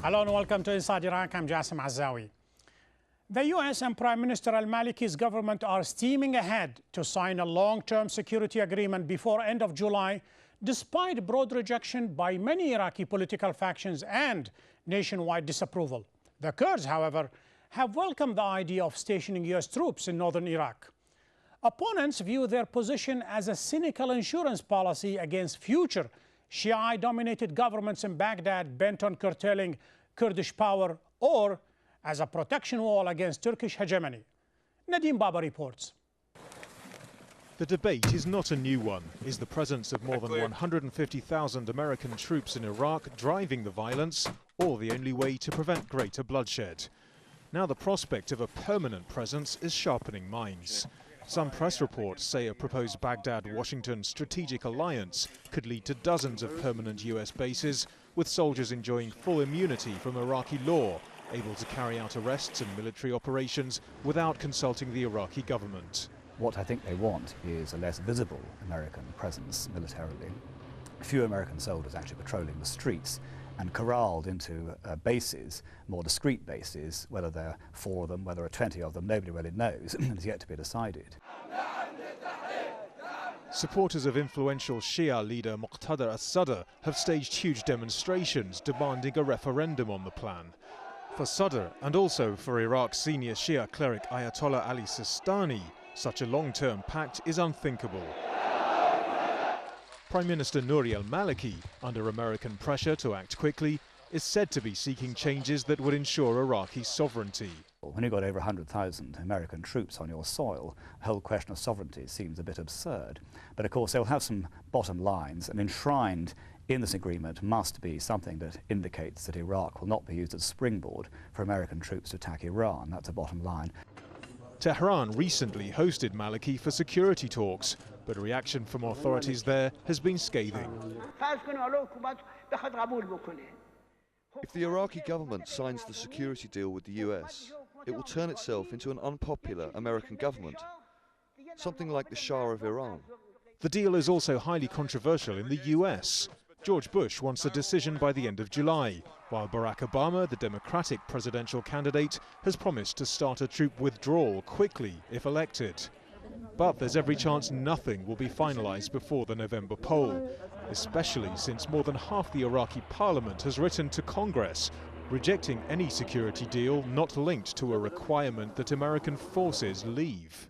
Hello and welcome to Inside Iraq. I'm Jassim Azzawi. The US and Prime Minister al-Maliki's government are steaming ahead to sign a long-term security agreement before end of July, despite broad rejection by many Iraqi political factions and nationwide disapproval. The Kurds, however, have welcomed the idea of stationing US troops in northern Iraq. Opponents view their position as a cynical insurance policy against future Shia-dominated governments in Baghdad bent on curtailing Kurdish power, or as a protection wall against Turkish hegemony. Nadim Baba reports. The debate is not a new one. Is the presence of more than 150,000 American troops in Iraq driving the violence, or the only way to prevent greater bloodshed? Now the prospect of a permanent presence is sharpening minds. Some press reports say a proposed Baghdad-Washington strategic alliance could lead to dozens of permanent US bases, with soldiers enjoying full immunity from Iraqi law, able to carry out arrests and military operations without consulting the Iraqi government. What I think they want is a less visible American presence militarily. Few American soldiers actually patrolling the streets and corralled into bases, more discreet bases. Whether there are 4 of them, whether there are 20 of them, nobody really knows. It's yet to be decided. Supporters of influential Shia leader Muqtada al-Sadr have staged huge demonstrations demanding a referendum on the plan. For Sadr, and also for Iraq's senior Shia cleric Ayatollah Ali Sistani, such a long-term pact is unthinkable. Prime Minister Nouri al-Maliki, under American pressure to act quickly, is said to be seeking changes that would ensure Iraqi sovereignty. When you've got over 100,000 American troops on your soil, the whole question of sovereignty seems a bit absurd. But of course they'll have some bottom lines, and enshrined in this agreement must be something that indicates that Iraq will not be used as a springboard for American troops to attack Iran. That's a bottom line. Tehran recently hosted Maliki for security talks, but reaction from authorities there has been scathing. If the Iraqi government signs the security deal with the US, it will turn itself into an unpopular American government, something like the Shah of Iran. The deal is also highly controversial in the US. George Bush wants a decision by the end of July, while Barack Obama, the Democratic presidential candidate, has promised to start a troop withdrawal quickly if elected. But there's every chance nothing will be finalized before the November poll, especially since more than half the Iraqi parliament has written to Congress, rejecting any security deal not linked to a requirement that American forces leave.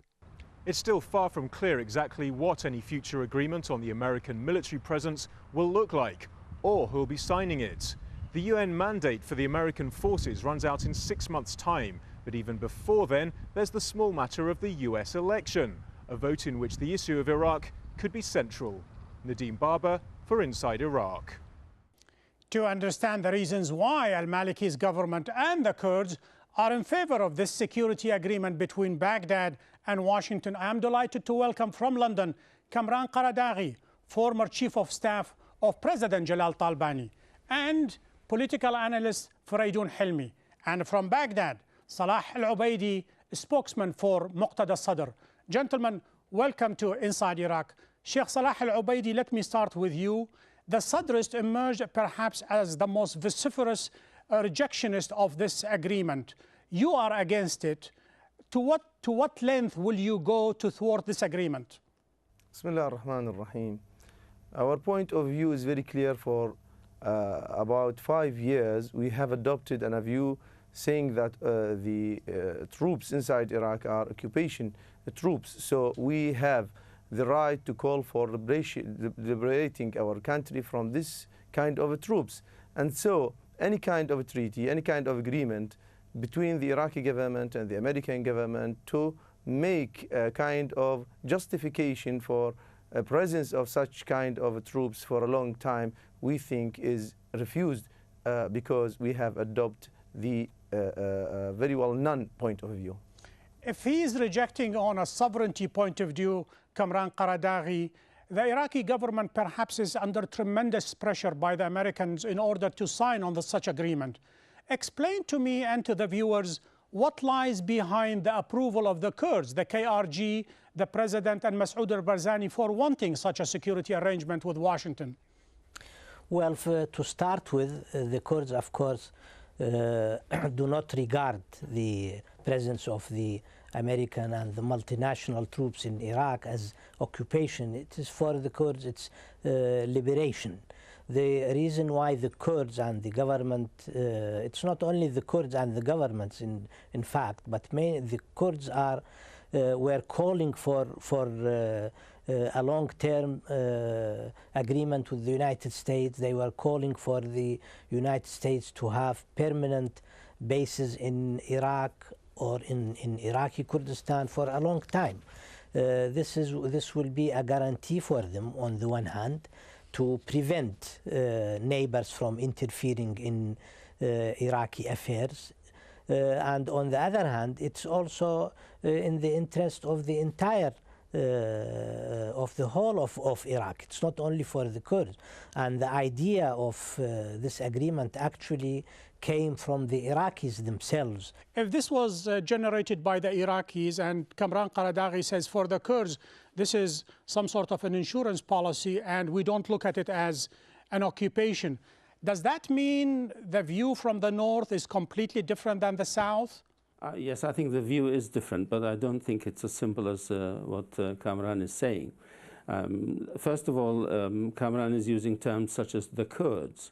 It's still far from clear exactly what any future agreement on the American military presence will look like, or who will be signing it. The UN mandate for the American forces runs out in 6 months' time, but even before then, there's the small matter of the US election, a vote in which the issue of Iraq could be central. Nadim Baba for Inside Iraq. To understand the reasons why al-Maliki's government and the Kurds are in favor of this security agreement between Baghdad and Washington, I am delighted to welcome from London Kamran Qaradaghi, former Chief of Staff of President Jalal Talbani, and political analyst Faraydun Hilmi, and from Baghdad, Salah al-Ubaidi, spokesman for Muqtada al-Sadr. Gentlemen, welcome to Inside Iraq. Sheikh Salah al-Ubaidi, let me start with you. The Sadrist emerged perhaps as the most vociferous rejectionist of this agreement. You are against it. To what length will you go to thwart this agreement? Bismillah ar-Rahman ar-Rahim. Our point of view is very clear. For about 5 years, we have adopted a view saying that the troops inside Iraq are occupation troops. So we have the right to call for liberating our country from this kind of troops. And so any kind of a treaty, any kind of agreement between the Iraqi government and the American government to make a kind of justification for a presence of such kind of troops for a long time, we think is refused because we have adopted the very well known point of view. If he is rejecting on a sovereignty point of view, Kamran Qaradaghi, the Iraqi government perhaps is under tremendous pressure by the Americans in order to sign on such agreement. Explain to me and to the viewers what lies behind the approval of the Kurds, the KRG, the president and Masoud al-Barzani for wanting such a security arrangement with Washington. Well, to start with, the Kurds, of course, do not regard the presence of the American and the multinational troops in Iraq as occupation. It is for the Kurds, it's liberation. The reason why the Kurds and the government, it's not only the Kurds and the governments in fact, but the Kurds were calling for a long-term agreement with the United States. They were calling for the United States to have permanent bases in Iraq or in Iraqi Kurdistan for a long time. This will be a guarantee for them, on the one hand, to prevent neighbors from interfering in Iraqi affairs. And on the other hand, it's also in the interest of the entire of the whole of Iraq. It's not only for the Kurds. And the idea of this agreement actually came from the Iraqis themselves. If this was generated by the Iraqis, and Kamran Qaradaghi says for the Kurds, this is some sort of an insurance policy and we don't look at it as an occupation, does that mean the view from the north is completely different than the south? Yes, I think the view is different, but I don't think it's as simple as what Kamran is saying. First of all, Kamran is using terms such as the Kurds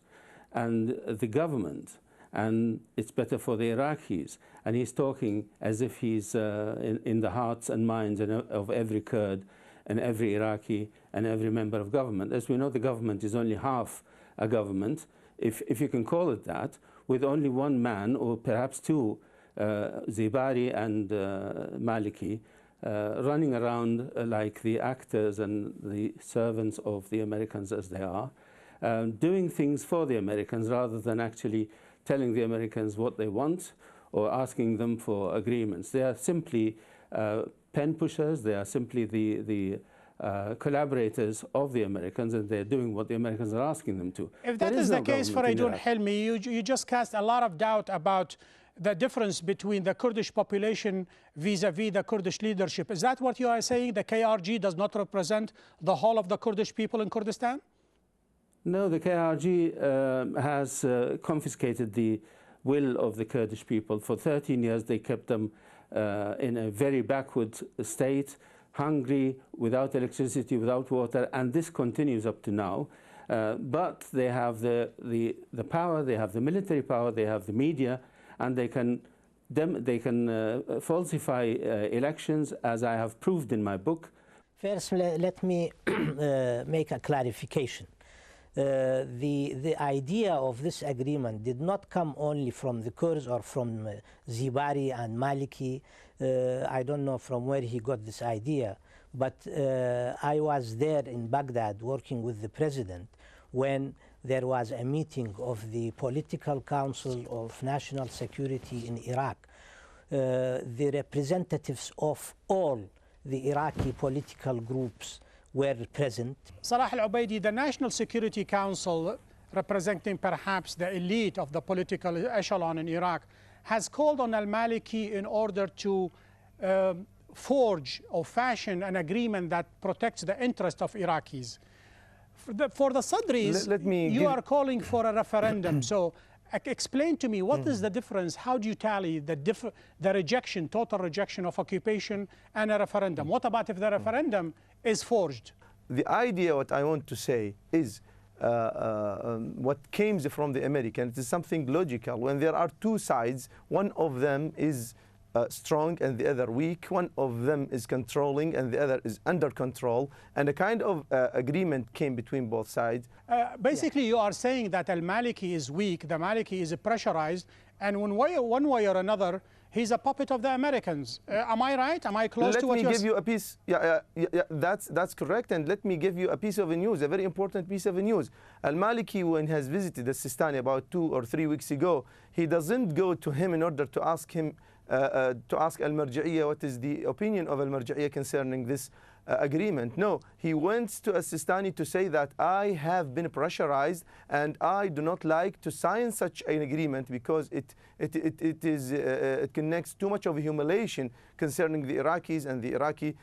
and the government, and it's better for the Iraqis. And he's talking as if he's in the hearts and minds of every Kurd and every Iraqi and every member of government. As we know, the government is only half a government, if you can call it that, with only one man or perhaps two, Zibari and Maliki, running around like the actors and the servants of the Americans as they are, doing things for the Americans rather than actually telling the Americans what they want or asking them for agreements. They are simply pen pushers, they are simply the collaborators of the Americans, and they're doing what the Americans are asking them to. If that is the case, Faraydun Hilmi, you just cast a lot of doubt about the difference between the Kurdish population vis-a-vis the Kurdish leadership. Is that what you are saying? The KRG does not represent the whole of the Kurdish people in Kurdistan? No, the KRG has confiscated the will of the Kurdish people. For 13 years, they kept them in a very backward state, hungry, without electricity, without water, and this continues up to now. But they have the power, they have the military power, they have the media, and they can falsify elections, as I have proved in my book. First, let me make a clarification. The idea of this agreement did not come only from the Kurds or from Zibari and Maliki. I don't know from where he got this idea, but I was there in Baghdad working with the president when there was a meeting of the Political Council of National Security in Iraq. The representatives of all the Iraqi political groups were present. Salah al-Ubaidi, the National Security Council, representing perhaps the elite of the political echelon in Iraq, has called on al-Maliki in order to forge or fashion an agreement that protects the interest of Iraqis. For the Sadris, you are calling for a referendum. So explain to me, what is the difference? How do you tally the rejection, total rejection of occupation and a referendum? What about if the referendum is forged? The idea, what I want to say is what came from the Americans is something logical. When there are two sides, one of them is strong and the other weak, one of them is controlling and the other is under control, and a kind of agreement came between both sides. Basically, you are saying that al-Maliki is weak, the Maliki is pressurized, and one way or another, he's a puppet of the Americans. Am I right? Am I close to what you're saying? Let me give you a piece. That's correct. And let me give you a piece of news, a very important piece of news. Al-Maliki, when he has visited the Sistani about 2 or 3 weeks ago, he doesn't go to him in order to ask him to ask Al-Marja'iyya what is the opinion of Al-Marja'iyya concerning this agreement. No, he went to Sistani to say that I have been pressurized and I do not like to sign such an agreement because it connects too much of a humiliation concerning the Iraqis and the Iraqi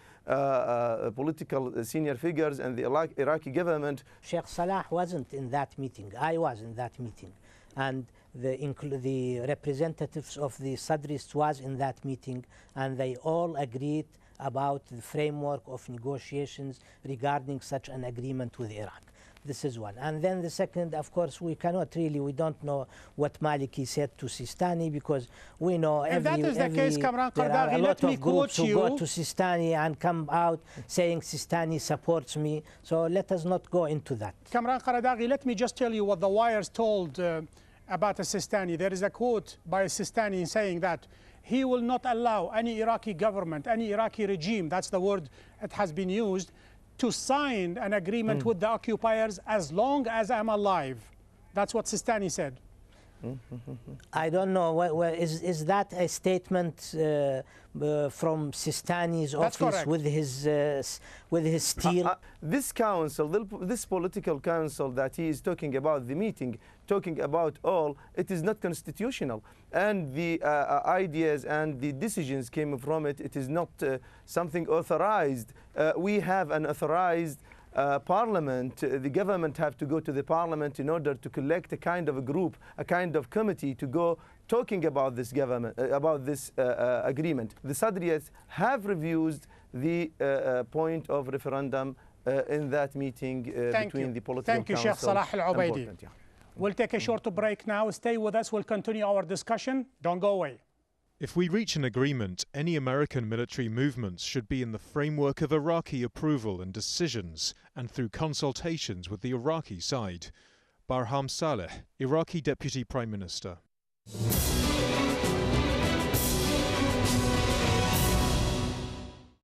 political senior figures and the Iraqi government. Sheikh Salah wasn't in that meeting. I was in that meeting. And the representatives of the Sadrist was in that meeting, and they all agreed about the framework of negotiations regarding such an agreement with Iraq. This is one. And then the second, of course, we don't know what Maliki said to Sistani, because we know if that is the case, Kamran there are a Qardaghi, lot let me of groups quote who you. go to Sistani and come out saying Sistani supports me. So let us not go into that. Kamran Qardaghi, let me just tell you what the wires told about Sistani. There is a quote by Sistani saying that he will not allow any Iraqi government, any Iraqi regime, that's the word that has been used, to sign an agreement with the occupiers as long as I'm alive. That's what Sistani said. I don't know. Is that a statement from Sistani's office correct. with his steel? This council, this political council that he is talking about, the meeting, talking about all, it is not constitutional. And the ideas and the decisions came from it. It is not something authorized. We have an authorized parliament. The government have to go to the parliament in order to collect a kind of a group, a kind of committee to go talking about this government, about this agreement. The Sadrists have reviewed the point of referendum in that meeting between the political Thank you, council. Sheikh Salah Al-Ubaidi. Yeah. We'll take a short break now. Stay with us. We'll continue our discussion. Don't go away. If we reach an agreement, any American military movements should be in the framework of Iraqi approval and decisions and through consultations with the Iraqi side. Barham Saleh, Iraqi Deputy Prime Minister.